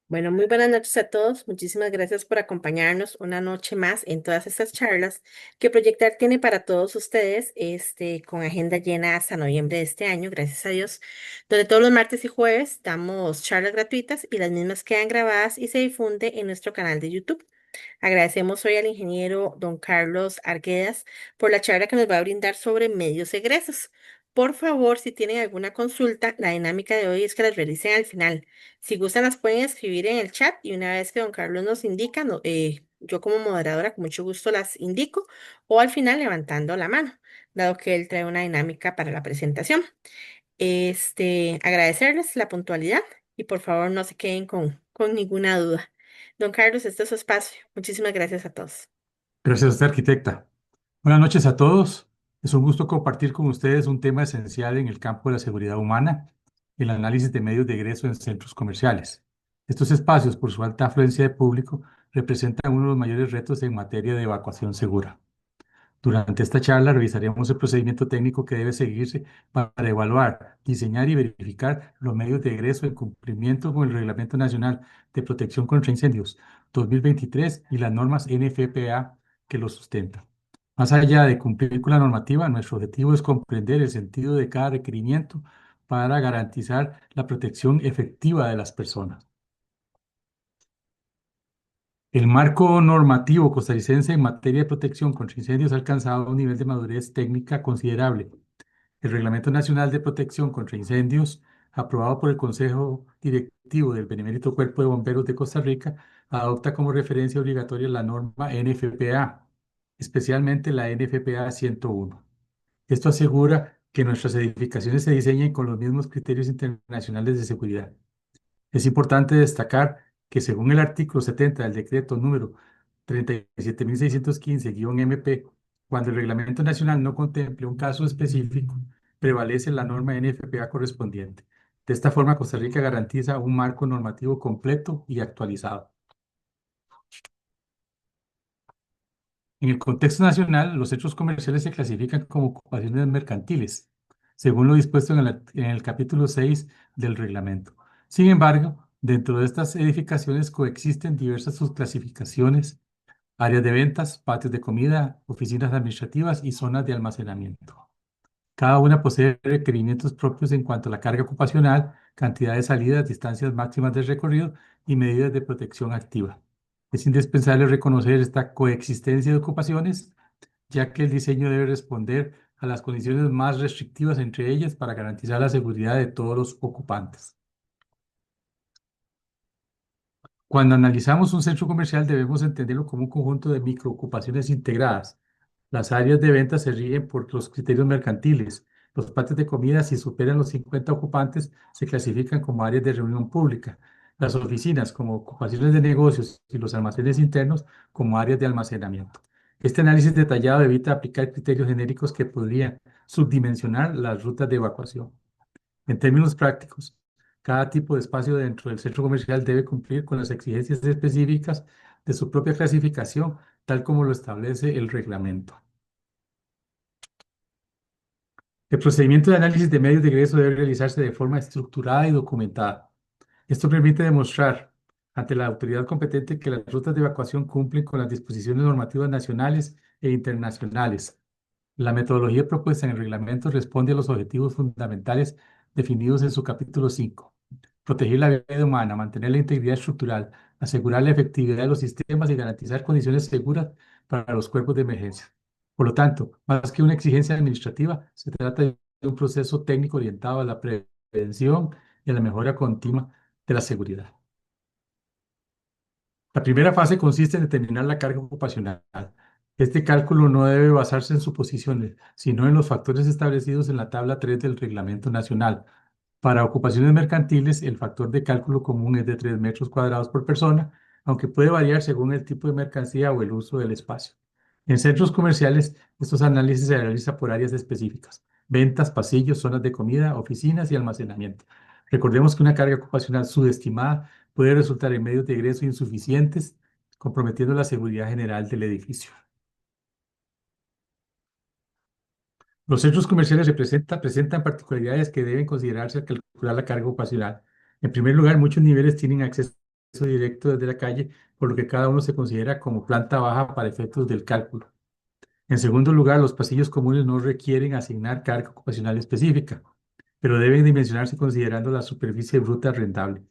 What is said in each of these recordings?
Bueno, muy buenas noches a todos. Muchísimas gracias por acompañarnos una noche más en todas estas charlas que Proyectar tiene para todos ustedes, con agenda llena hasta noviembre de este año, gracias a Dios, donde todos los martes y jueves damos charlas gratuitas y las mismas quedan grabadas y se difunde en nuestro canal de YouTube. Agradecemos hoy al ingeniero don Carlos Arguedas por la charla que nos va a brindar sobre medios egresos. Por favor, si tienen alguna consulta, la dinámica de hoy es que las realicen al final. Si gustan, las pueden escribir en el chat y una vez que don Carlos nos indica, yo como moderadora con mucho gusto las indico o al final levantando la mano, dado que él trae una dinámica para la presentación. Agradecerles la puntualidad y por favor no se queden con ninguna duda. Don Carlos, este es su espacio. Muchísimas gracias a todos. Gracias a usted, arquitecta. Buenas noches a todos. Es un gusto compartir con ustedes un tema esencial en el campo de la seguridad humana, el análisis de medios de egreso en centros comerciales. Estos espacios, por su alta afluencia de público, representan uno de los mayores retos en materia de evacuación segura. Durante esta charla revisaremos el procedimiento técnico que debe seguirse para evaluar, diseñar y verificar los medios de egreso en cumplimiento con el Reglamento Nacional de Protección contra Incendios 2023 y las normas NFPA que lo sustentan. Más allá de cumplir con la normativa, nuestro objetivo es comprender el sentido de cada requerimiento para garantizar la protección efectiva de las personas. El marco normativo costarricense en materia de protección contra incendios ha alcanzado un nivel de madurez técnica considerable. El Reglamento Nacional de Protección contra Incendios, aprobado por el Consejo Directivo del Benemérito Cuerpo de Bomberos de Costa Rica, adopta como referencia obligatoria la norma NFPA, especialmente la NFPA 101. Esto asegura que nuestras edificaciones se diseñen con los mismos criterios internacionales de seguridad. Es importante destacar que según el artículo 70 del decreto número 37.615-MP, cuando el reglamento nacional no contemple un caso específico, prevalece la norma NFPA correspondiente. De esta forma, Costa Rica garantiza un marco normativo completo y actualizado. En el contexto nacional, los centros comerciales se clasifican como ocupaciones mercantiles, según lo dispuesto en el capítulo 6 del reglamento. Sin embargo, dentro de estas edificaciones coexisten diversas subclasificaciones: áreas de ventas, patios de comida, oficinas administrativas y zonas de almacenamiento. Cada una posee requerimientos propios en cuanto a la carga ocupacional, cantidad de salidas, distancias máximas de recorrido y medidas de protección activa. Es indispensable reconocer esta coexistencia de ocupaciones, ya que el diseño debe responder a las condiciones más restrictivas entre ellas para garantizar la seguridad de todos los ocupantes. Cuando analizamos un centro comercial debemos entenderlo como un conjunto de microocupaciones integradas. Las áreas de venta se rigen por los criterios mercantiles. Los patios de comida, si superan los 50 ocupantes, se clasifican como áreas de reunión pública. Las oficinas como ocupaciones de negocios y los almacenes internos como áreas de almacenamiento. Este análisis detallado evita aplicar criterios genéricos que podrían subdimensionar las rutas de evacuación. En términos prácticos, cada tipo de espacio dentro del centro comercial debe cumplir con las exigencias específicas de su propia clasificación, tal como lo establece el reglamento. El procedimiento de análisis de medios de egreso debe realizarse de forma estructurada y documentada. Esto permite demostrar ante la autoridad competente que las rutas de evacuación cumplen con las disposiciones normativas nacionales e internacionales. La metodología propuesta en el reglamento responde a los objetivos fundamentales definidos en su capítulo 5: proteger la vida humana, mantener la integridad estructural, asegurar la efectividad de los sistemas y garantizar condiciones seguras para los cuerpos de emergencia. Por lo tanto, más que una exigencia administrativa, se trata de un proceso técnico orientado a la prevención y a la mejora continua de la seguridad. La primera fase consiste en determinar la carga ocupacional. Este cálculo no debe basarse en suposiciones, sino en los factores establecidos en la tabla 3 del Reglamento Nacional. Para ocupaciones mercantiles, el factor de cálculo común es de 3 metros cuadrados por persona, aunque puede variar según el tipo de mercancía o el uso del espacio. En centros comerciales, estos análisis se realizan por áreas específicas: ventas, pasillos, zonas de comida, oficinas y almacenamiento. Recordemos que una carga ocupacional subestimada puede resultar en medios de egreso insuficientes, comprometiendo la seguridad general del edificio. Los centros comerciales presentan particularidades que deben considerarse al calcular la carga ocupacional. En primer lugar, muchos niveles tienen acceso directo desde la calle, por lo que cada uno se considera como planta baja para efectos del cálculo. En segundo lugar, los pasillos comunes no requieren asignar carga ocupacional específica, pero deben dimensionarse considerando la superficie bruta rentable.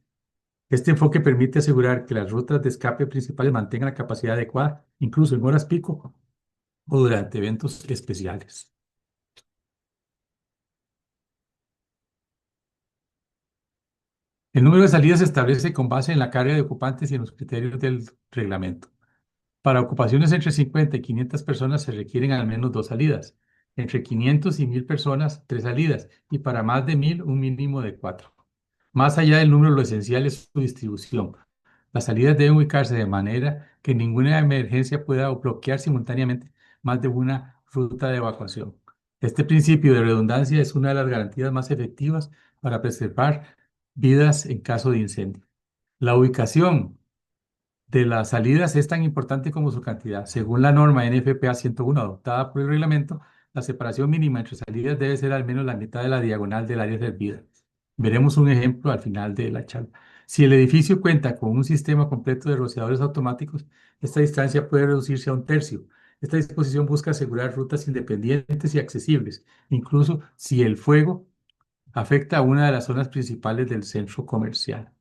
Este enfoque permite asegurar que las rutas de escape principales mantengan la capacidad adecuada, incluso en horas pico o durante eventos especiales. El número de salidas se establece con base en la carga de ocupantes y en los criterios del reglamento. Para ocupaciones entre 50 y 500 personas se requieren al menos dos salidas. Entre 500 y 1000 personas, tres salidas. Y para más de 1000, un mínimo de cuatro. Más allá del número, lo esencial es su distribución. Las salidas deben ubicarse de manera que ninguna emergencia pueda bloquear simultáneamente más de una ruta de evacuación. Este principio de redundancia es una de las garantías más efectivas para preservar vidas en caso de incendio. La ubicación de las salidas es tan importante como su cantidad. Según la norma NFPA 101 adoptada por el reglamento, la separación mínima entre salidas debe ser al menos la mitad de la diagonal del área servida. Veremos un ejemplo al final de la charla. Si el edificio cuenta con un sistema completo de rociadores automáticos, esta distancia puede reducirse a un tercio. Esta disposición busca asegurar rutas independientes y accesibles, incluso si el fuego afecta a una de las zonas principales del centro comercial.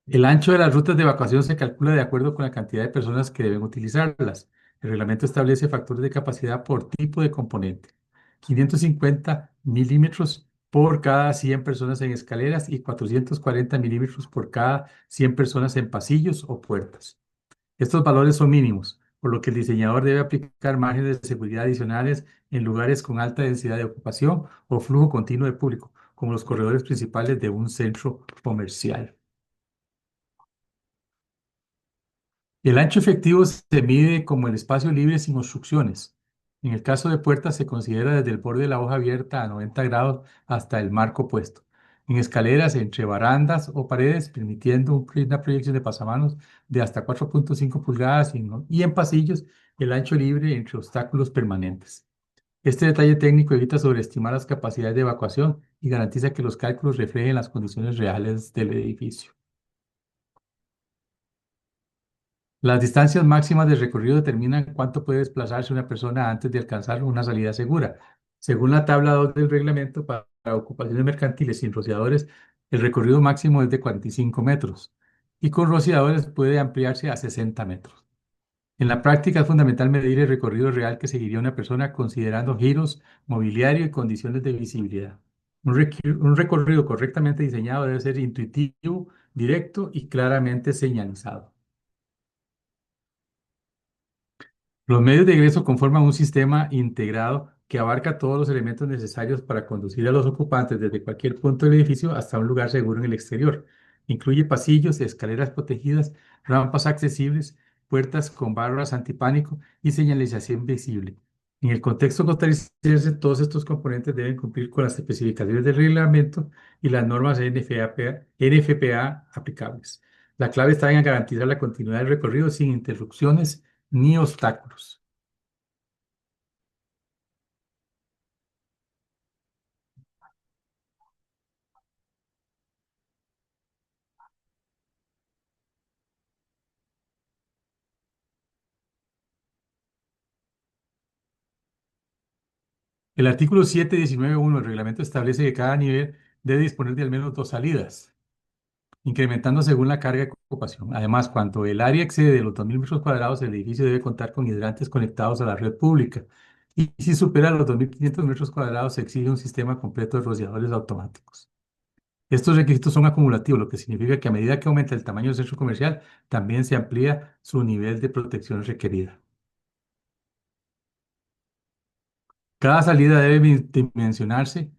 El ancho de las rutas de evacuación se calcula de acuerdo con la cantidad de personas que deben utilizarlas. El reglamento establece factores de capacidad por tipo de componente. 550 milímetros por cada 100 personas en escaleras y 440 milímetros por cada 100 personas en pasillos o puertas. Estos valores son mínimos, por lo que el diseñador debe aplicar márgenes de seguridad adicionales en lugares con alta densidad de ocupación o flujo continuo de público, como los corredores principales de un centro comercial. El ancho efectivo se mide como el espacio libre sin obstrucciones. En el caso de puertas se considera desde el borde de la hoja abierta a 90 grados hasta el marco opuesto. En escaleras entre barandas o paredes, permitiendo una proyección de pasamanos de hasta 4.5 pulgadas y en pasillos el ancho libre entre obstáculos permanentes. Este detalle técnico evita sobreestimar las capacidades de evacuación y garantiza que los cálculos reflejen las condiciones reales del edificio. Las distancias máximas de recorrido determinan cuánto puede desplazarse una persona antes de alcanzar una salida segura. Según la tabla 2 del reglamento para ocupaciones mercantiles sin rociadores, el recorrido máximo es de 45 metros y con rociadores puede ampliarse a 60 metros. En la práctica es fundamental medir el recorrido real que seguiría una persona considerando giros, mobiliario y condiciones de visibilidad. Un recorrido correctamente diseñado debe ser intuitivo, directo y claramente señalizado. Los medios de ingreso conforman un sistema integrado que abarca todos los elementos necesarios para conducir a los ocupantes desde cualquier punto del edificio hasta un lugar seguro en el exterior. Incluye pasillos, escaleras protegidas, rampas accesibles, puertas con barras antipánico y señalización visible. En el contexto costarricense, todos estos componentes deben cumplir con las especificaciones del reglamento y las normas NFPA aplicables. La clave está en garantizar la continuidad del recorrido sin interrupciones ni obstáculos. El artículo 7.19.1 del reglamento establece que cada nivel debe disponer de al menos dos salidas, incrementando según la carga de ocupación. Además, cuando el área excede de los 2.000 metros cuadrados, el edificio debe contar con hidrantes conectados a la red pública. Y si supera los 2.500 metros cuadrados, se exige un sistema completo de rociadores automáticos. Estos requisitos son acumulativos, lo que significa que a medida que aumenta el tamaño del centro comercial, también se amplía su nivel de protección requerida. Cada salida debe dimensionarse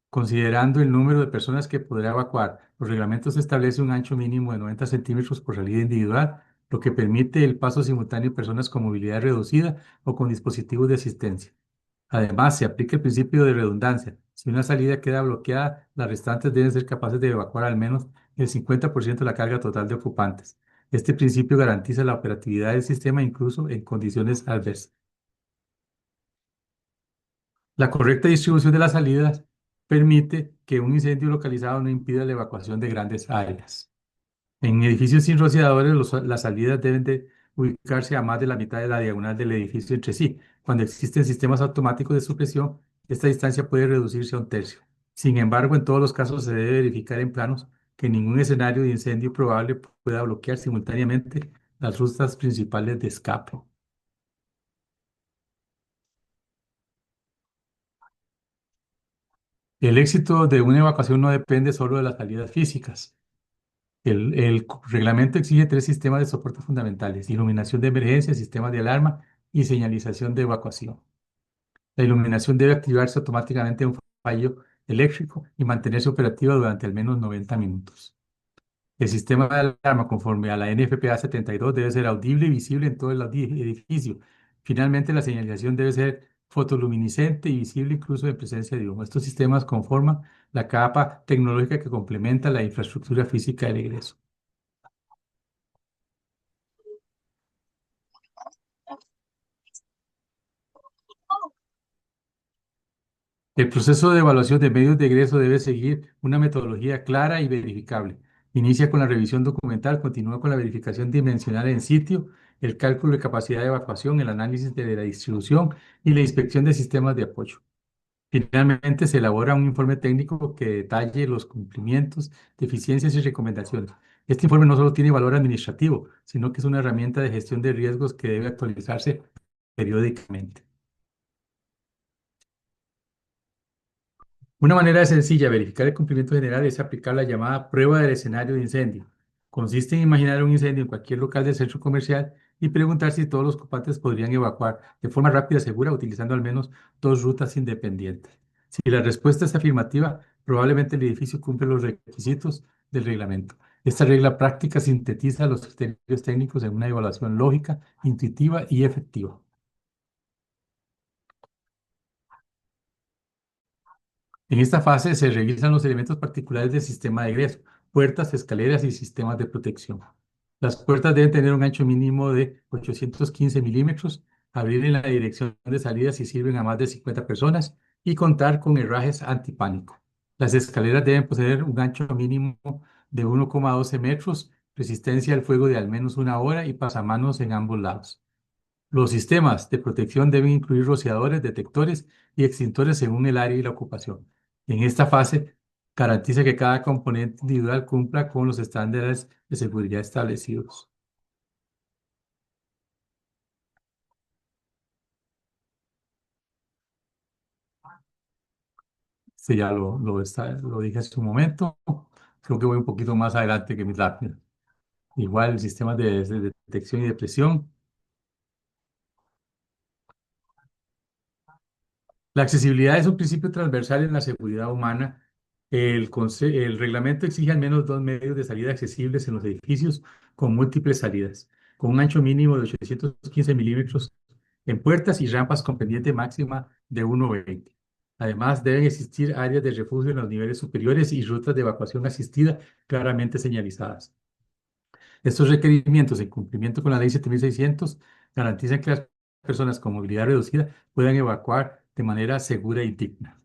considerando el número de personas que podrá evacuar. Los reglamentos establecen un ancho mínimo de 90 centímetros por salida individual, lo que permite el paso simultáneo de personas con movilidad reducida o con dispositivos de asistencia. Además, se aplica el principio de redundancia. Si una salida queda bloqueada, las restantes deben ser capaces de evacuar al menos el 50% de la carga total de ocupantes. Este principio garantiza la operatividad del sistema incluso en condiciones adversas. La correcta distribución de las salidas permite que un incendio localizado no impida la evacuación de grandes áreas. En edificios sin rociadores, las salidas deben de ubicarse a más de la mitad de la diagonal del edificio entre sí. Cuando existen sistemas automáticos de supresión, esta distancia puede reducirse a un tercio. Sin embargo, en todos los casos se debe verificar en planos que ningún escenario de incendio probable pueda bloquear simultáneamente las rutas principales de escape. El éxito de una evacuación no depende solo de las salidas físicas. El reglamento exige tres sistemas de soporte fundamentales: iluminación de emergencia, sistemas de alarma y señalización de evacuación. La iluminación debe activarse automáticamente en un fallo eléctrico y mantenerse operativa durante al menos 90 minutos. El sistema de alarma, conforme a la NFPA 72, debe ser audible y visible en todo el edificio. Finalmente, la señalización debe ser fotoluminiscente y visible incluso en presencia de humo. Estos sistemas conforman la capa tecnológica que complementa la infraestructura física del egreso. El proceso de evaluación de medios de egreso debe seguir una metodología clara y verificable. Inicia con la revisión documental, continúa con la verificación dimensional en sitio, el cálculo de capacidad de evacuación, el análisis de la distribución y la inspección de sistemas de apoyo. Finalmente, se elabora un informe técnico que detalle los cumplimientos, deficiencias y recomendaciones. Este informe no solo tiene valor administrativo, sino que es una herramienta de gestión de riesgos que debe actualizarse periódicamente. Una manera sencilla de verificar el cumplimiento general es aplicar la llamada prueba del escenario de incendio. Consiste en imaginar un incendio en cualquier local del centro comercial y preguntar si todos los ocupantes podrían evacuar de forma rápida y segura utilizando al menos dos rutas independientes. Si la respuesta es afirmativa, probablemente el edificio cumple los requisitos del reglamento. Esta regla práctica sintetiza los criterios técnicos en una evaluación lógica, intuitiva y efectiva. En esta fase se revisan los elementos particulares del sistema de egreso: puertas, escaleras y sistemas de protección. Las puertas deben tener un ancho mínimo de 815 milímetros, abrir en la dirección de salida si sirven a más de 50 personas y contar con herrajes antipánico. Las escaleras deben poseer un ancho mínimo de 1,12 metros, resistencia al fuego de al menos una hora y pasamanos en ambos lados. Los sistemas de protección deben incluir rociadores, detectores y extintores según el área y la ocupación. En esta fase, garantiza que cada componente individual cumpla con los estándares de seguridad establecidos. Este ya lo dije hace un momento. Creo que voy un poquito más adelante que mis lápidas. Igual el sistema de detección y de presión. La accesibilidad es un principio transversal en la seguridad humana. El reglamento exige al menos dos medios de salida accesibles en los edificios con múltiples salidas, con un ancho mínimo de 815 milímetros en puertas y rampas con pendiente máxima de 1,20. Además, deben existir áreas de refugio en los niveles superiores y rutas de evacuación asistida claramente señalizadas. Estos requerimientos, en cumplimiento con la Ley 7600, garantizan que las personas con movilidad reducida puedan evacuar de manera segura y digna.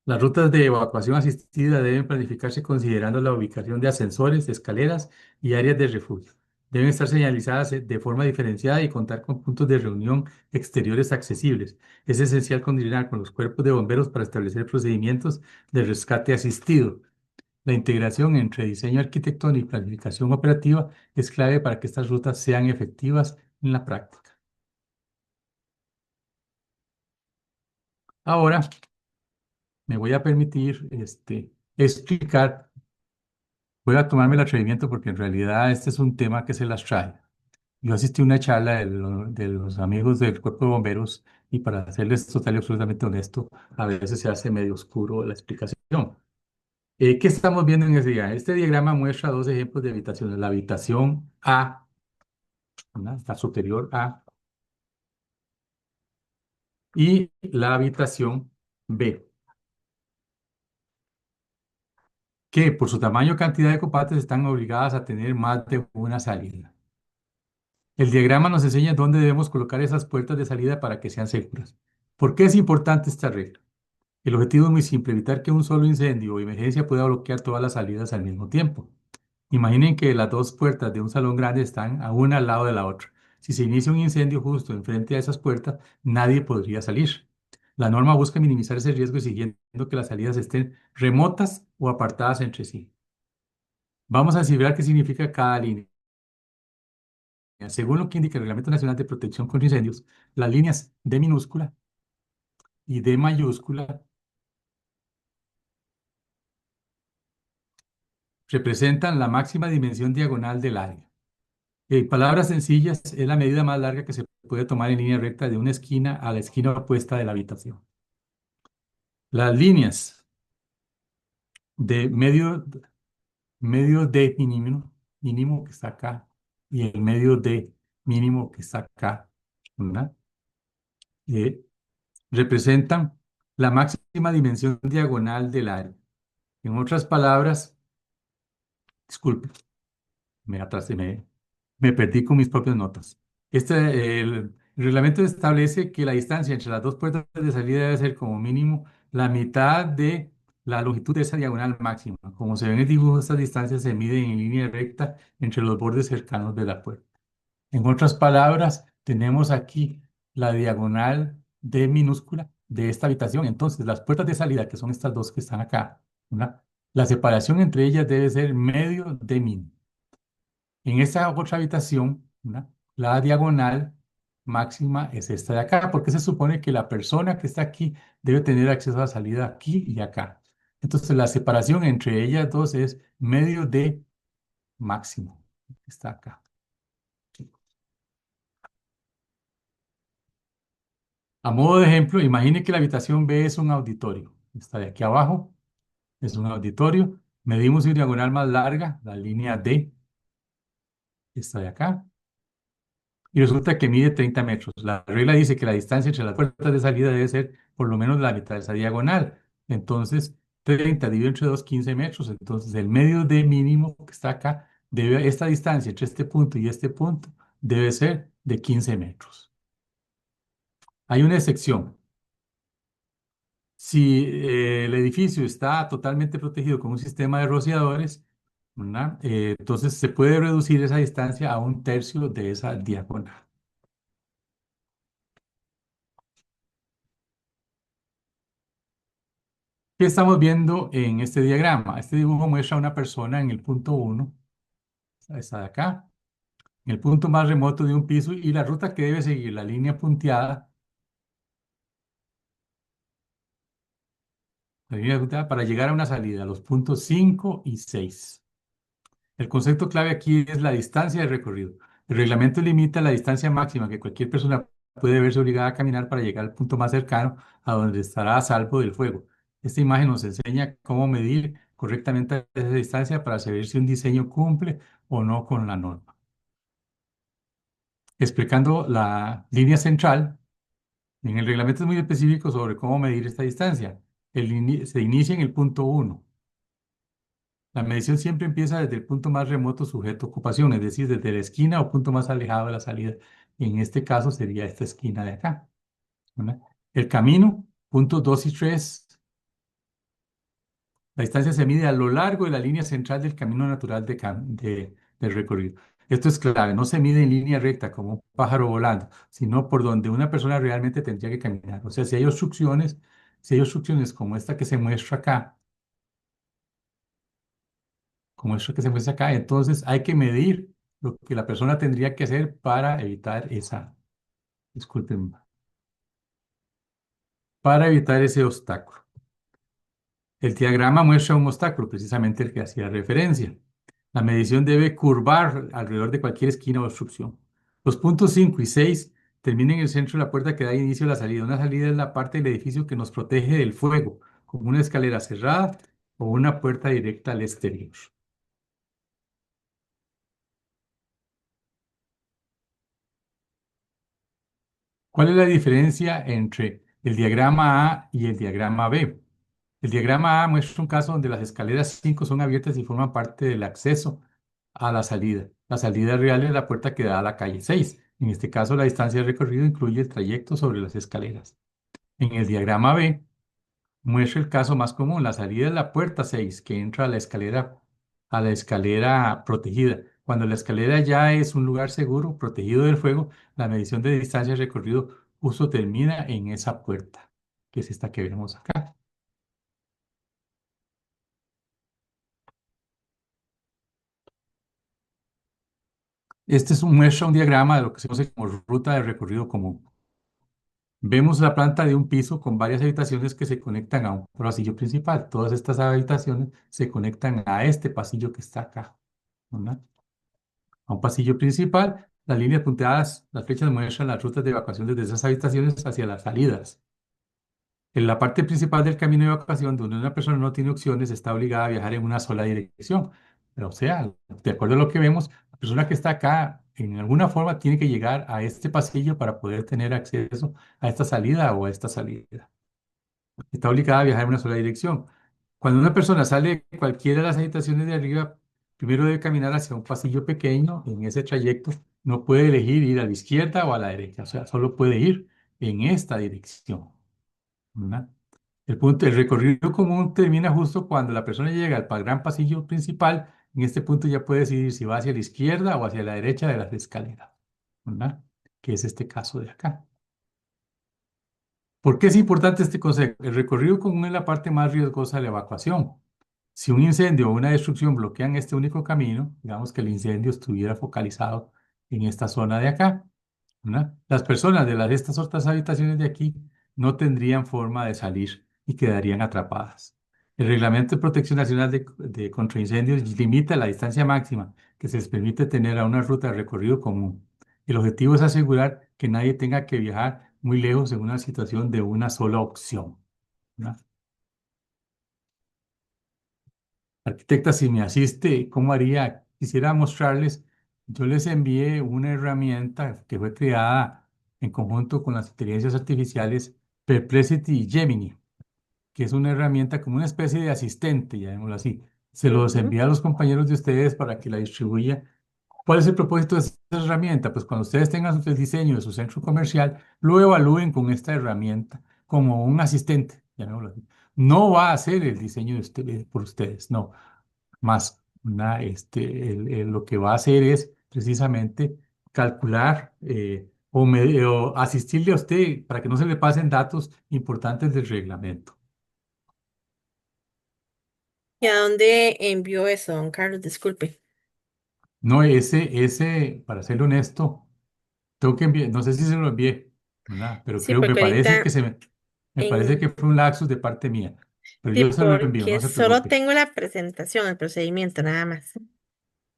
Las rutas de evacuación asistida deben planificarse considerando la ubicación de ascensores, escaleras y áreas de refugio. Deben estar señalizadas de forma diferenciada y contar con puntos de reunión exteriores accesibles. Es esencial coordinar con los cuerpos de bomberos para establecer procedimientos de rescate asistido. La integración entre diseño arquitectónico y planificación operativa es clave para que estas rutas sean efectivas en la práctica. Ahora me voy a permitir explicar. Voy a tomarme el atrevimiento porque en realidad este es un tema que se las trae. Yo asistí a una charla de los amigos del Cuerpo de Bomberos y, para serles total y absolutamente honesto, a veces se hace medio oscuro la explicación. ¿Qué estamos viendo en ese diagrama? Este diagrama muestra dos ejemplos de habitaciones: la habitación A, ¿verdad? La superior A, y la habitación B, que por su tamaño y cantidad de ocupantes están obligadas a tener más de una salida. El diagrama nos enseña dónde debemos colocar esas puertas de salida para que sean seguras. ¿Por qué es importante esta regla? El objetivo es muy simple, evitar que un solo incendio o emergencia pueda bloquear todas las salidas al mismo tiempo. Imaginen que las dos puertas de un salón grande están a una al lado de la otra. Si se inicia un incendio justo enfrente a esas puertas, nadie podría salir. La norma busca minimizar ese riesgo y siguiendo que las salidas estén remotas o apartadas entre sí. Vamos a descifrar qué significa cada línea. Según lo que indica el Reglamento Nacional de Protección contra Incendios, las líneas D minúscula y D mayúscula representan la máxima dimensión diagonal del área. En palabras sencillas, es la medida más larga que se puede tomar en línea recta de una esquina a la esquina opuesta de la habitación. Las líneas de medio D mínimo, mínimo que está acá, y el medio D mínimo que está acá, ¿verdad? Eh, representan la máxima dimensión diagonal del área. En otras palabras, disculpe, me perdí con mis propias notas. El reglamento establece que la distancia entre las dos puertas de salida debe ser como mínimo la mitad de la longitud de esa diagonal máxima. Como se ve en el dibujo, estas distancias se miden en línea recta entre los bordes cercanos de la puerta. En otras palabras, tenemos aquí la diagonal D minúscula de esta habitación. Entonces, las puertas de salida, que son estas dos que están acá, ¿verdad? La separación entre ellas debe ser medio D min. En esta otra habitación, ¿verdad? La diagonal máxima es esta de acá, porque se supone que la persona que está aquí debe tener acceso a la salida aquí y acá. Entonces, la separación entre ellas dos es medio D máximo, que está acá. A modo de ejemplo, imagine que la habitación B es un auditorio. Está de aquí abajo, es un auditorio. Medimos una diagonal más larga, la línea D, está de acá. Y resulta que mide 30 metros. La regla dice que la distancia entre las puertas de salida debe ser por lo menos la mitad de esa diagonal. Entonces, 30 dividido entre 2, 15 metros. Entonces, el medio D mínimo que está acá, esta distancia entre este punto y este punto debe ser de 15 metros. Hay una excepción. Si el edificio está totalmente protegido con un sistema de rociadores, ¿verdad? Entonces se puede reducir esa distancia a un tercio de esa diagonal. ¿Qué estamos viendo en este diagrama? Este dibujo muestra a una persona en el punto 1, esta de acá, en el punto más remoto de un piso y la ruta que debe seguir, la línea punteada, para llegar a una salida, los puntos 5 y 6. El concepto clave aquí es la distancia de recorrido. El reglamento limita la distancia máxima que cualquier persona puede verse obligada a caminar para llegar al punto más cercano a donde estará a salvo del fuego. Esta imagen nos enseña cómo medir correctamente esa distancia para saber si un diseño cumple o no con la norma. Explicando la línea central, en el reglamento es muy específico sobre cómo medir esta distancia. Se inicia en el punto 1. La medición siempre empieza desde el punto más remoto sujeto a ocupación, es decir, desde la esquina o punto más alejado de la salida. En este caso sería esta esquina de acá, ¿verdad? El camino, puntos 2 y 3, la distancia se mide a lo largo de la línea central del camino natural del recorrido. Esto es clave, no se mide en línea recta como un pájaro volando, sino por donde una persona realmente tendría que caminar. O sea, si hay obstrucciones como esta que se muestra acá, como esto que se muestra acá. Entonces hay que medir lo que la persona tendría que hacer disculpen, para evitar ese obstáculo. El diagrama muestra un obstáculo, precisamente el que hacía referencia. La medición debe curvar alrededor de cualquier esquina o obstrucción. Los puntos 5 y 6 terminan en el centro de la puerta que da inicio a la salida. Una salida es la parte del edificio que nos protege del fuego, como una escalera cerrada o una puerta directa al exterior. ¿Cuál es la diferencia entre el diagrama A y el diagrama B? El diagrama A muestra un caso donde las escaleras 5 son abiertas y forman parte del acceso a la salida. La salida real es la puerta que da a la calle 6. En este caso, la distancia de recorrido incluye el trayecto sobre las escaleras. En el diagrama B muestra el caso más común. La salida es la puerta 6 que entra a la escalera protegida. Cuando la escalera ya es un lugar seguro, protegido del fuego, la medición de distancia recorrido justo termina en esa puerta, que es esta que vemos acá. Muestra un diagrama de lo que se conoce como ruta de recorrido común. Vemos la planta de un piso con varias habitaciones que se conectan a un pasillo principal. Todas estas habitaciones se conectan a este pasillo que está acá, ¿verdad? A un pasillo principal. Las líneas punteadas, las flechas muestran las rutas de evacuación desde esas habitaciones hacia las salidas. En la parte principal del camino de evacuación, donde una persona no tiene opciones, está obligada a viajar en una sola dirección. Pero, o sea, de acuerdo a lo que vemos, la persona que está acá, en alguna forma, tiene que llegar a este pasillo para poder tener acceso a esta salida o a esta salida. Está obligada a viajar en una sola dirección. Cuando una persona sale de cualquiera de las habitaciones de arriba, primero debe caminar hacia un pasillo pequeño. En ese trayecto no puede elegir ir a la izquierda o a la derecha, o sea, solo puede ir en esta dirección, ¿verdad? El recorrido común termina justo cuando la persona llega al gran pasillo principal. En este punto ya puede decidir si va hacia la izquierda o hacia la derecha de las escaleras, ¿verdad? Que es este caso de acá. ¿Por qué es importante este concepto? El recorrido común es la parte más riesgosa de la evacuación. Si un incendio o una destrucción bloquean este único camino, digamos que el incendio estuviera focalizado en esta zona de acá, ¿verdad? Las personas de estas otras habitaciones de aquí no tendrían forma de salir y quedarían atrapadas. El Reglamento de Protección Nacional de contra Incendios limita la distancia máxima que se les permite tener a una ruta de recorrido común. El objetivo es asegurar que nadie tenga que viajar muy lejos en una situación de una sola opción, ¿verdad? Arquitecta, si me asiste, ¿cómo haría? Quisiera mostrarles, yo les envié una herramienta que fue creada en conjunto con las inteligencias artificiales Perplexity y Gemini, que es una herramienta como una especie de asistente, llamémoslo así. Se los Ujú. envía a los compañeros de ustedes para que la distribuya. ¿Cuál es el propósito de esta herramienta? Pues cuando ustedes tengan el diseño de su centro comercial, lo evalúen con esta herramienta como un asistente, llamémoslo así. No va a hacer el diseño de ustedes, por ustedes, no más. Lo que va a hacer es precisamente calcular o asistirle a usted para que no se le pasen datos importantes del reglamento. ¿Y a dónde envió eso, don Carlos? Disculpe. No, para ser honesto, tengo que enviar, no sé si se lo envié, ¿verdad? Pero Sí, creo, porque ahorita me parece en... que fue un lapsus de parte mía, pero Sí, yo se lo envío, porque no se solo preocupe. tengo la presentación, el procedimiento, nada más.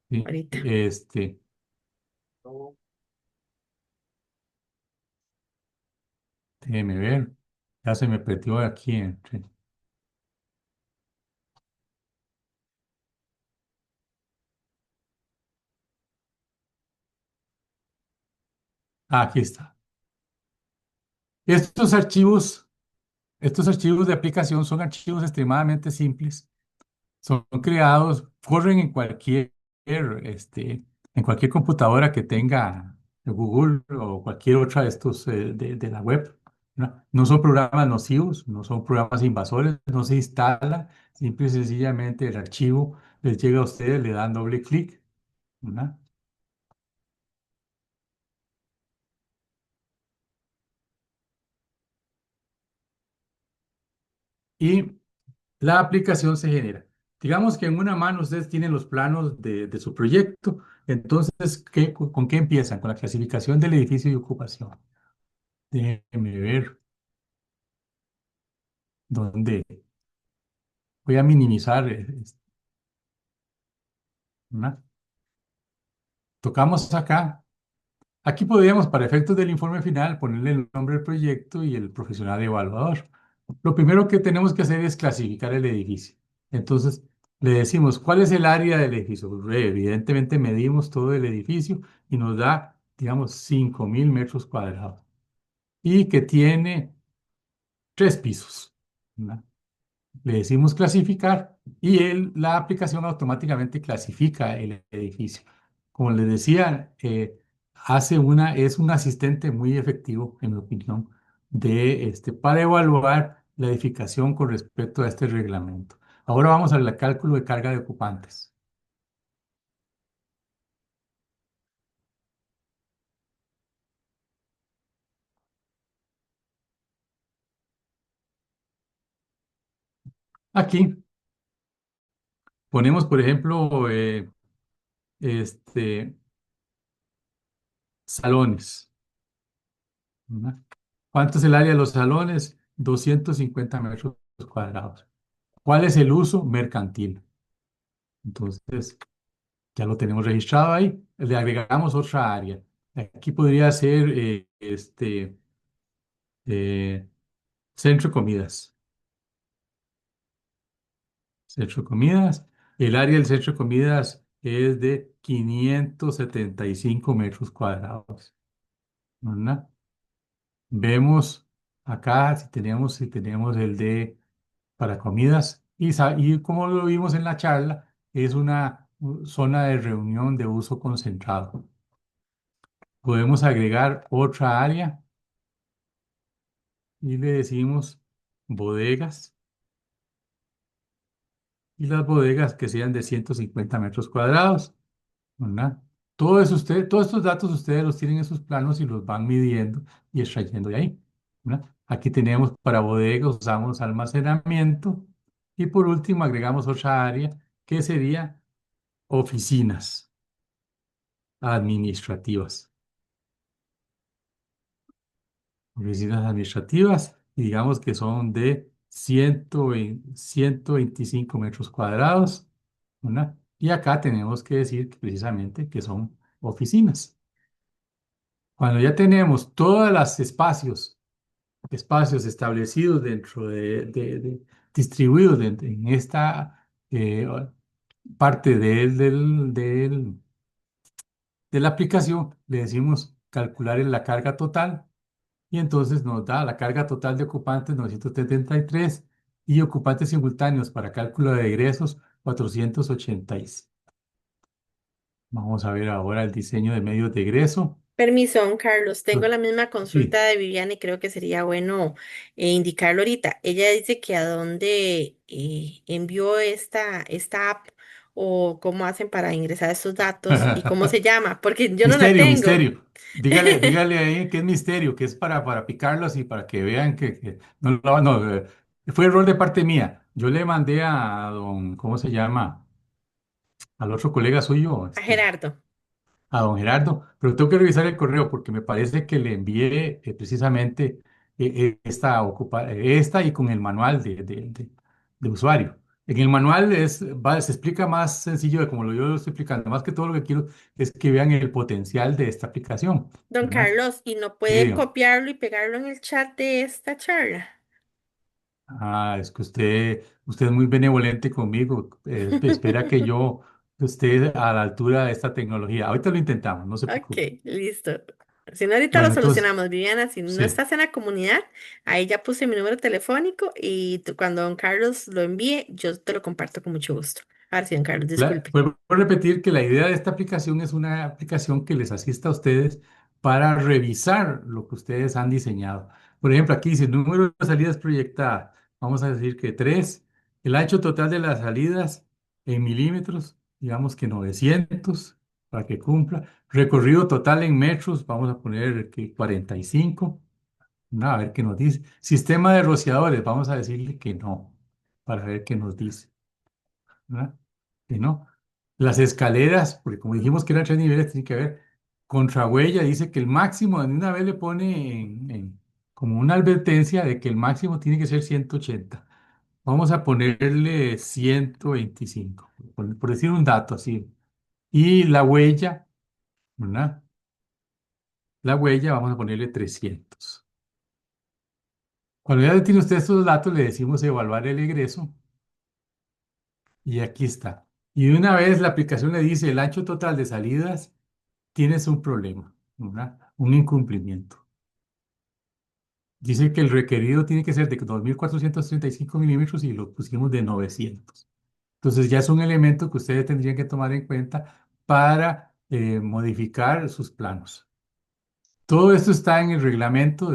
Sí, Ahorita. déjeme ver, ya se me perdió aquí entre. Aquí está. Estos archivos Estos archivos de aplicación son archivos extremadamente simples. Son creados, corren en cualquier computadora que tenga Google o cualquier otra de estos de la web, ¿no? No son programas nocivos, no son programas invasores, no se instala, simple y sencillamente el archivo les llega a ustedes, le dan doble clic, ¿no? Y la aplicación se genera. Digamos que en una mano ustedes tienen los planos de su proyecto. Entonces, ¿con qué empiezan? Con la clasificación del edificio y ocupación. Déjenme ver dónde voy a minimizar. ¿No? Tocamos acá. Aquí podríamos, para efectos del informe final, ponerle el nombre del proyecto y el profesional evaluador. Lo primero que tenemos que hacer es clasificar el edificio. Entonces, le decimos, ¿cuál es el área del edificio? Pues, evidentemente, medimos todo el edificio y nos da, digamos, 5.000 metros cuadrados y que tiene 3 pisos, ¿verdad? Le decimos clasificar y la aplicación automáticamente clasifica el edificio. Como les decía, es un asistente muy efectivo, en mi opinión, para evaluar la edificación con respecto a este reglamento. Ahora vamos al cálculo de carga de ocupantes. Aquí ponemos, por ejemplo, este, salones, ¿verdad? ¿Cuánto es el área de los salones? 250 metros cuadrados. ¿Cuál es el uso? Mercantil. Entonces, ya lo tenemos registrado ahí. Le agregamos otra área. Aquí podría ser eh, centro de comidas. Centro de comidas. El área del centro de comidas es de 575 metros cuadrados, ¿verdad? Vemos acá si tenemos el de para comidas y como lo vimos en la charla, es una zona de reunión de uso concentrado. Podemos agregar otra área y le decimos bodegas y las bodegas que sean de 150 metros cuadrados, ¿verdad? Todos estos datos ustedes los tienen en sus planos y los van midiendo y extrayendo de ahí, ¿verdad? Aquí tenemos para bodegas, usamos almacenamiento y por último agregamos otra área que sería oficinas administrativas. Oficinas administrativas, y digamos que son de 125 metros cuadrados, ¿verdad? Y acá tenemos que decir precisamente que son oficinas. Cuando ya tenemos todos los espacios establecidos dentro distribuidos en esta parte de la aplicación, le decimos calcular la carga total y entonces nos da la carga total de ocupantes 973 y ocupantes simultáneos para cálculo de egresos 486. Vamos a ver ahora el diseño de medios de egreso. Permiso, don Carlos. Tengo la misma Sí. consulta de Viviana y creo que sería bueno indicarlo ahorita. Ella dice que a dónde envió esta app o cómo hacen para ingresar estos datos y cómo se llama, porque yo no la Misterio, tengo. misterio. Dígale ahí que es misterio, que es para picarlos y para que vean que no, fue error de parte mía. Yo le mandé a don, ¿cómo se llama? Al otro colega suyo, A Gerardo. a don Gerardo, pero tengo que revisar el correo porque me parece que le envié precisamente esta y con el manual de usuario. En el manual se explica más sencillo de como yo lo estoy explicando. Más que todo lo que quiero es que vean el potencial de esta aplicación, Don ¿verdad? Carlos, ¿y no Sí, puede copiarlo y pegarlo en el chat de esta charla? es que usted es muy benevolente conmigo. Espera que yo esté a la altura de esta tecnología. Ahorita lo intentamos, no se Ok, preocupe. listo. Si no, ahorita lo Bueno, entonces, solucionamos, Viviana. Si no sí. estás en la comunidad, ahí ya puse mi número telefónico y cuando don Carlos lo envíe, yo te lo comparto con mucho gusto. Ahora sí, don Carlos, disculpe. Vuelvo a repetir que la idea de esta aplicación es una aplicación que les asista a ustedes para revisar lo que ustedes han diseñado. Por ejemplo, aquí dice número de salidas proyectadas. Vamos a decir que 3. El ancho total de las salidas en milímetros, digamos que 900 para que cumpla. Recorrido total en metros, vamos a poner que 45. No, a ver qué nos dice. Sistema de rociadores, vamos a decirle que no, para ver qué nos dice. ¿Verdad? Que no. Las escaleras, porque como dijimos que eran 3 niveles, tiene que ver. Contrahuella dice que el máximo, de una vez le pone como una advertencia de que el máximo tiene que ser 180. Vamos a ponerle 125, por decir un dato así. Y la huella, ¿verdad? La huella vamos a ponerle 300. Cuando ya tiene usted estos datos, le decimos evaluar el egreso y aquí está. Y de una vez la aplicación le dice el ancho total de salidas tienes un problema, ¿verdad? Un incumplimiento. Dice que el requerido tiene que ser de 2435 milímetros y lo pusimos de 900. Entonces ya es un elemento que ustedes tendrían que tomar en cuenta para modificar sus planos. Todo esto está en el reglamento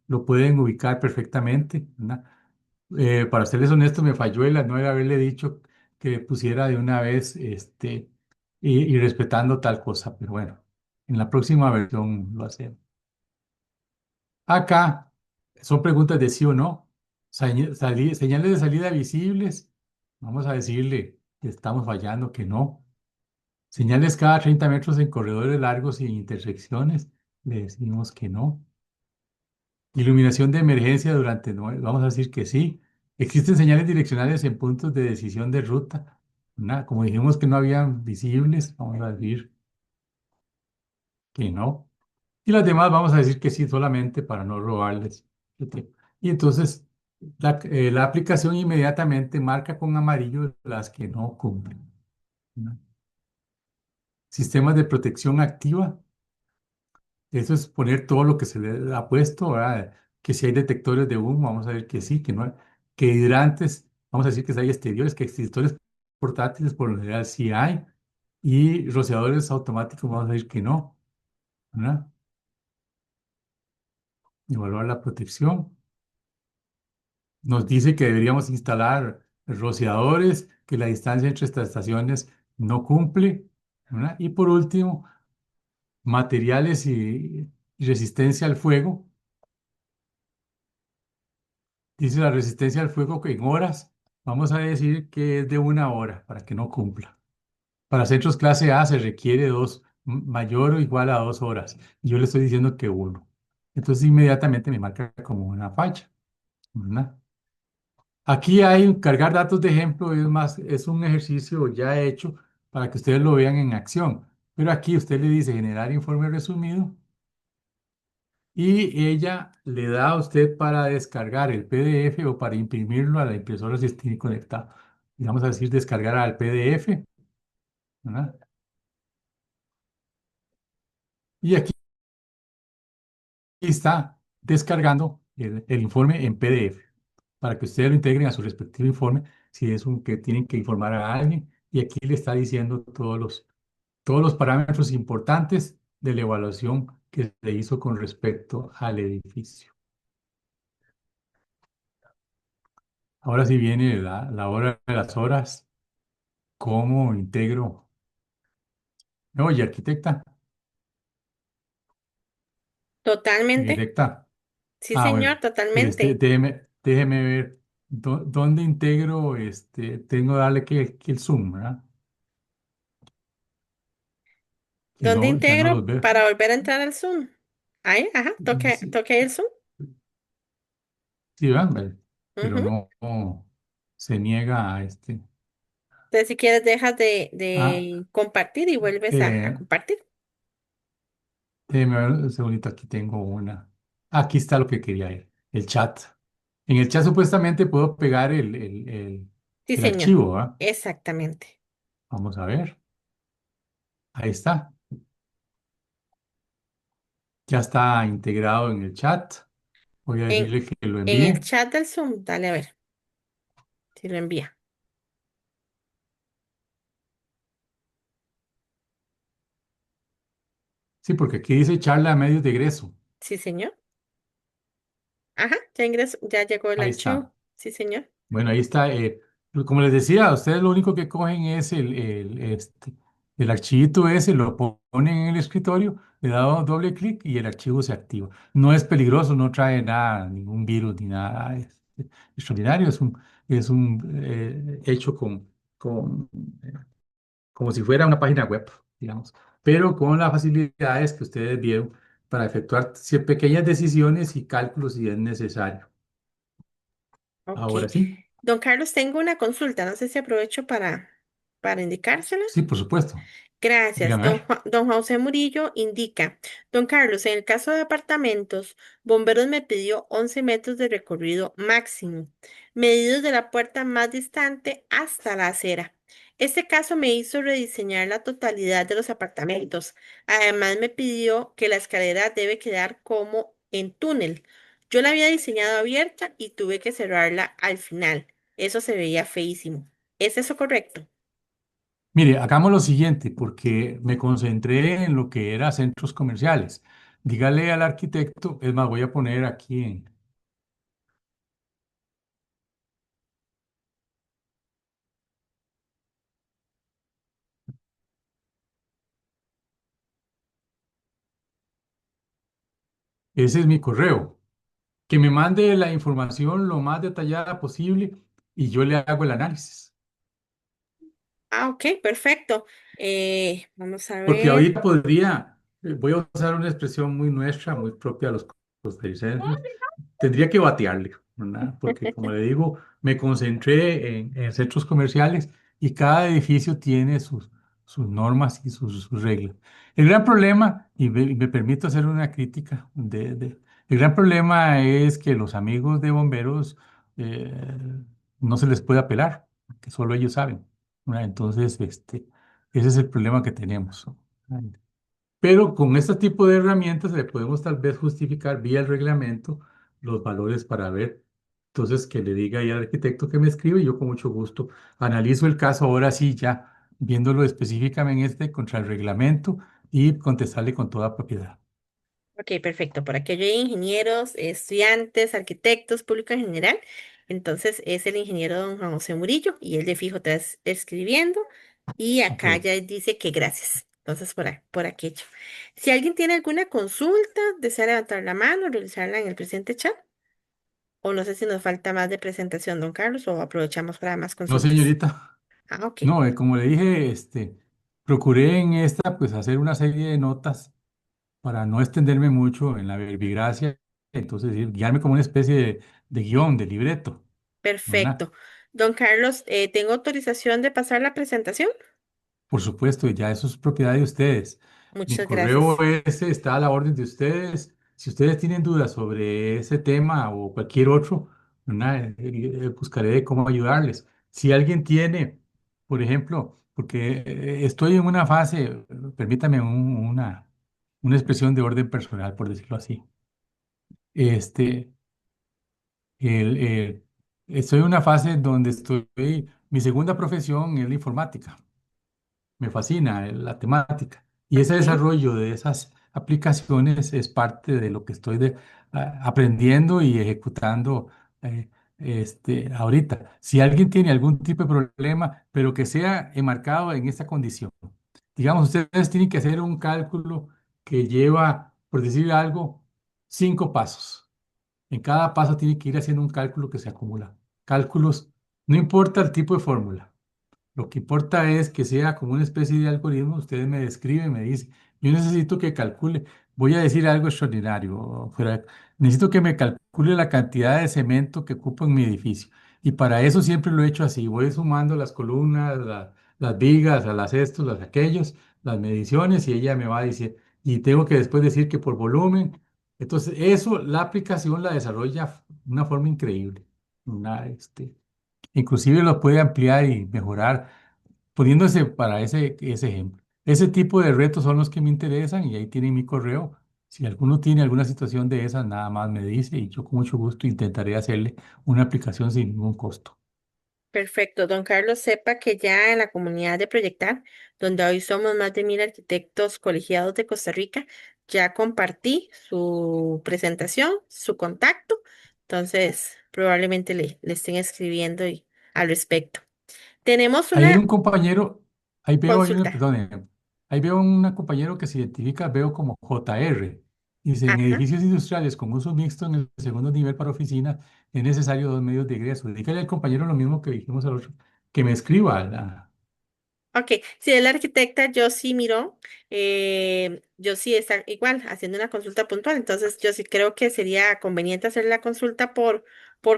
lo pueden ubicar perfectamente, ¿verdad? Para serles honesto, me falló el no haberle dicho que pusiera de una vez y respetando tal cosa, pero bueno, en la próxima versión lo hacemos. Acá son preguntas de sí o no. Señales de salida visibles. Vamos a decirle que estamos fallando, que no. Señales cada 30 metros en corredores largos y en intersecciones. Le decimos que no. Iluminación de emergencia durante vamos a decir que sí. Existen señales direccionales en puntos de decisión de ruta. Como dijimos que no habían visibles, vamos a decir que no. Y las demás vamos a decir que sí solamente para no robarles el tiempo. Y entonces la aplicación inmediatamente marca con amarillo las que no cumplen, ¿no? Sistemas de protección activa. Eso es poner todo lo que se le ha puesto, ¿verdad? Que si hay detectores de humo, vamos a ver que sí, que no. Que hidrantes, vamos a decir que si hay exteriores, que extintores portátiles por lo general sí hay. Y rociadores automáticos, vamos a decir que no, ¿verdad? Evaluar la protección. Nos dice que deberíamos instalar rociadores, que la distancia entre estas estaciones no cumple, ¿verdad? Y por último, materiales y resistencia al fuego. Dice la resistencia al fuego que en horas, vamos a decir que es de 1 hora para que no cumpla. Para centros clase A se requiere mayor o igual a 2 horas. Y yo le estoy diciendo que uno. Entonces inmediatamente me marca como una falla, ¿verdad? Aquí hay cargar datos de ejemplo, es más, es un ejercicio ya hecho para que ustedes lo vean en acción. Pero aquí usted le dice generar informe resumido y ella le da a usted para descargar el PDF o para imprimirlo a la impresora si tiene conectado. Y vamos a decir descargar al PDF, ¿verdad? Y aquí está descargando el informe en PDF para que ustedes lo integren a su respectivo informe si es un que tienen que informar a alguien. Y aquí le está diciendo todos los parámetros importantes de la evaluación que se hizo con respecto al edificio. Ahora sí viene la hora de las horas. ¿Cómo integro? Oye, Totalmente. arquitecta. Sí, Ah, señor, bueno, totalmente. déjeme ver dónde integro, tengo que darle que el zoom, ¿verdad? Que ¿Dónde no, ya no integro los veo. para volver a entrar al Zoom? Ahí, ajá, toque, Sí, toque el Zoom. sí, ¿verdad? Pero Ujú. no se niega a Entonces, si quieres, dejas Ah, de compartir y vuelves a eh, compartir. déjeme ver un segundito, aquí tengo una. Aquí está lo que quería ir, el chat. En el chat supuestamente puedo pegar Sí, el señor. archivo, ¿verdad? Exactamente. Vamos a ver. Ahí está. Ya está integrado en el chat. Voy a En, decirle que lo en el envíe. chat del Zoom, dale a ver si lo envía. Sí, porque aquí dice charla a medios de egreso. Sí, señor. Ajá, ya ingresó, ya llegó el Ahí archivo. está. Sí, señor. Bueno, ahí está. Como les decía, ustedes lo único que cogen es el archivito ese, lo ponen en el escritorio, le da doble clic y el archivo se activa. No es peligroso, no trae nada, ningún virus ni nada extraordinario. Es un hecho con, eh, como si fuera una página web, digamos, pero con las facilidades que ustedes vieron para efectuar pequeñas decisiones y cálculos si es necesario. Ok. Ahora sí, Don Carlos, tengo una consulta. No sé si aprovecho para indicársela. sí, por supuesto. Gracias. Dígame a ver. Don José Murillo indica, don Carlos, en el caso de apartamentos, Bomberos me pidió 11 metros de recorrido máximo, medidos de la puerta más distante hasta la acera. Este caso me hizo rediseñar la totalidad de los apartamentos. Además, me pidió que la escalera debe quedar como en túnel. Yo la había diseñado abierta y tuve que cerrarla al final. Eso se veía feísimo. ¿Es eso correcto? Mire, hagamos lo siguiente, porque me concentré en lo que era centros comerciales. Dígale al arquitecto, es más, voy a poner aquí en, ese es mi correo, que me mande la información lo más detallada posible y yo le hago el análisis. Ah, ok, perfecto. Vamos a Porque ver. ahorita podría, voy a usar una expresión muy nuestra, muy propia de los costarricenses, tendría que batearle, ¿verdad? Porque como le digo, me concentré en centros comerciales y cada edificio tiene sus normas y sus reglas. El gran problema, y me permito hacer una crítica, el gran problema es que los amigos de bomberos no se les puede apelar, que solo ellos saben, ¿verdad? Entonces, ese es el problema que tenemos. Pero con este tipo de herramientas le podemos tal vez justificar vía el reglamento los valores para ver. Entonces, que le diga ahí al arquitecto que me escribe y yo con mucho gusto analizo el caso ahora sí, ya viéndolo específicamente contra el reglamento y contestarle con toda propiedad. Ok, perfecto. Por aquí hay ingenieros, estudiantes, arquitectos, público en general. Entonces es el ingeniero don Juan José Murillo y él de fijo está escribiendo. Y Ok. acá ya dice que gracias. Entonces por aquello. Si alguien tiene alguna consulta, desea levantar la mano, realizarla en el presente chat. O no sé si nos falta más de presentación, don Carlos, o aprovechamos para más No, consultas. señorita. Ah, ok. No, como le dije, procuré en esta pues hacer una serie de notas para no extenderme mucho en la verbigracia, entonces guiarme como una especie de guión, de libreto, ¿verdad? Perfecto. Don Carlos, ¿tengo autorización de pasar la presentación? Por supuesto, ya eso es propiedad de ustedes. Mi Muchas correo gracias. ese está a la orden de ustedes. Si ustedes tienen dudas sobre ese tema o cualquier otro, ¿verdad? Buscaré de cómo ayudarles. Si alguien tiene, por ejemplo, porque estoy en una fase, permítame una expresión de orden personal, por decirlo así. Este, estoy en una fase donde mi segunda profesión es la informática. Me fascina la temática. Y ese Ok. desarrollo de esas aplicaciones es parte de lo que estoy aprendiendo y ejecutando ahorita. Si alguien tiene algún tipo de problema, pero que sea enmarcado en esta condición, digamos, ustedes tienen que hacer un cálculo que lleva, por decir algo, 5 pasos. En cada paso tiene que ir haciendo un cálculo que se acumula. Cálculos, no importa el tipo de fórmula. Lo que importa es que sea como una especie de algoritmo. Ustedes me describen, me dicen, yo necesito que calcule, voy a decir algo extraordinario, necesito que me calcule la cantidad de cemento que ocupo en mi edificio. Y para eso siempre lo he hecho así, voy sumando las columnas, las vigas, a las estos, las aquellos, las mediciones y ella me va a decir, y tengo que después decir que por volumen. Entonces, eso la aplicación la desarrolla de una forma increíble. Inclusive lo puede ampliar y mejorar poniéndose para ese ejemplo. Ese tipo de retos son los que me interesan y ahí tienen mi correo. Si alguno tiene alguna situación de esas, nada más me dice y yo con mucho gusto intentaré hacerle una aplicación sin ningún costo. Perfecto. Don Carlos, sepa que ya en la comunidad de Proyectar, donde hoy somos más de 1000 arquitectos colegiados de Costa Rica, ya compartí su presentación, su contacto. Entonces, probablemente le estén escribiendo al respecto. Tenemos Ahí hay un una compañero, consulta. perdón, ahí veo un compañero que se identifica, veo como JR. Dice, en Ajá. edificios industriales con uso mixto en el segundo nivel para oficinas, es necesario 2 medios de ingreso. Dígale al compañero lo mismo que dijimos al otro, que me escriba. Ok, si es la arquitecta, yo sí miro, yo sí está igual haciendo una consulta puntual, entonces yo sí creo que sería conveniente hacer la consulta por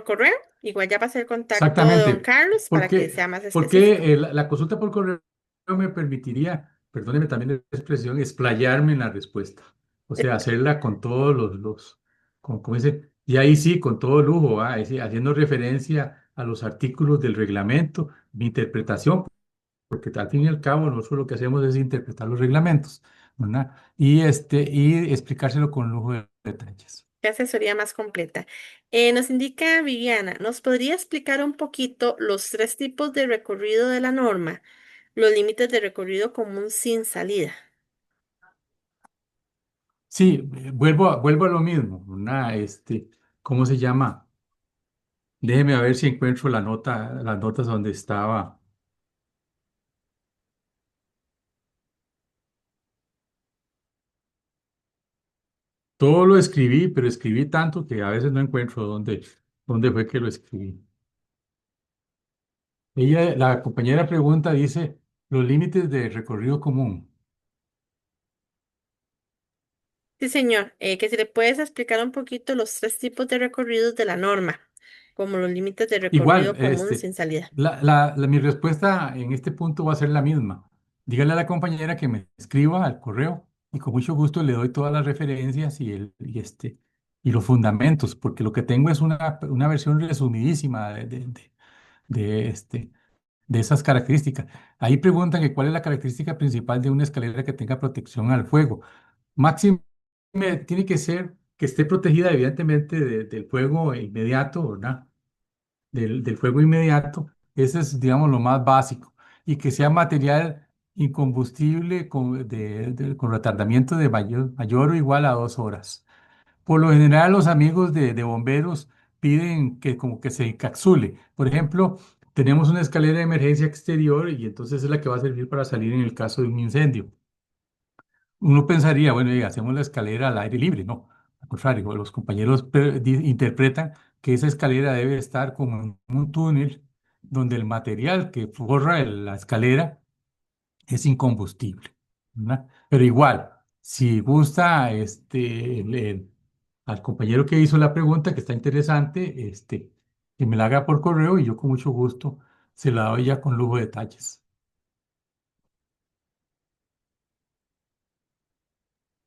correo, igual ya pasé el contacto de don Exactamente, Carlos para que porque, sea más específico. porque la consulta por correo me permitiría, perdóneme también la expresión, explayarme en la respuesta. O sea, hacerla con todos como dice, y ahí sí, con todo lujo, ahí sí, haciendo referencia a los artículos del reglamento, mi interpretación, porque al fin y al cabo nosotros lo que hacemos es interpretar los reglamentos, ¿verdad? Y explicárselo con lujo de detalles. Qué asesoría más completa. Nos indica Viviana, ¿nos podría explicar un poquito los tres tipos de recorrido de la norma? los límites de recorrido común sin salida. Sí, vuelvo a lo mismo. ¿Cómo se llama? Déjeme a ver si encuentro las notas donde estaba. Todo lo escribí, pero escribí tanto que a veces no encuentro dónde fue que lo escribí. La compañera pregunta, dice, los límites de recorrido común. Sí, señor. Que si le puedes explicar un poquito los tres tipos de recorridos de la norma, como los límites de Igual, recorrido común sin salida. mi respuesta en este punto va a ser la misma. Dígale a la compañera que me escriba al correo y con mucho gusto le doy todas las referencias y los fundamentos, porque lo que tengo es una versión resumidísima de esas características. Ahí preguntan que cuál es la característica principal de una escalera que tenga protección al fuego. Máximo tiene que ser que esté protegida evidentemente del fuego inmediato, ¿verdad? Del fuego inmediato. Ese es, digamos, lo más básico. Y que sea material incombustible con retardamiento de mayor o igual a 2 horas. Por lo general, los amigos de bomberos piden que como que se encapsule. Por ejemplo, tenemos una escalera de emergencia exterior y entonces es la que va a servir para salir en el caso de un incendio. Uno pensaría, bueno, hacemos la escalera al aire libre, no. Al contrario, los compañeros interpretan que esa escalera debe estar como en un túnel donde el material que forra la escalera es incombustible, ¿verdad? Pero igual, si gusta, al compañero que hizo la pregunta, que está interesante, que me la haga por correo y yo con mucho gusto se la doy ya con lujo de detalles.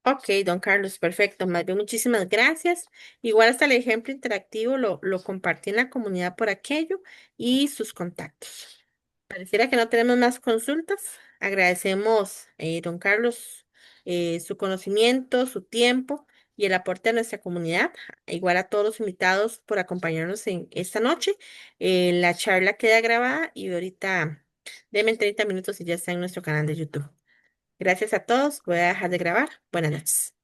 Ok, don Carlos, perfecto. Más bien, muchísimas gracias. Igual hasta el ejemplo interactivo lo compartí en la comunidad por aquello y sus contactos. Pareciera que no tenemos más consultas. Agradecemos, don Carlos, su conocimiento, su tiempo y el aporte a nuestra comunidad. Igual a todos los invitados por acompañarnos en esta noche. La charla queda grabada y ahorita denme 30 minutos y ya está en nuestro canal de YouTube. Gracias a todos. Voy a dejar de grabar. Buenas noches.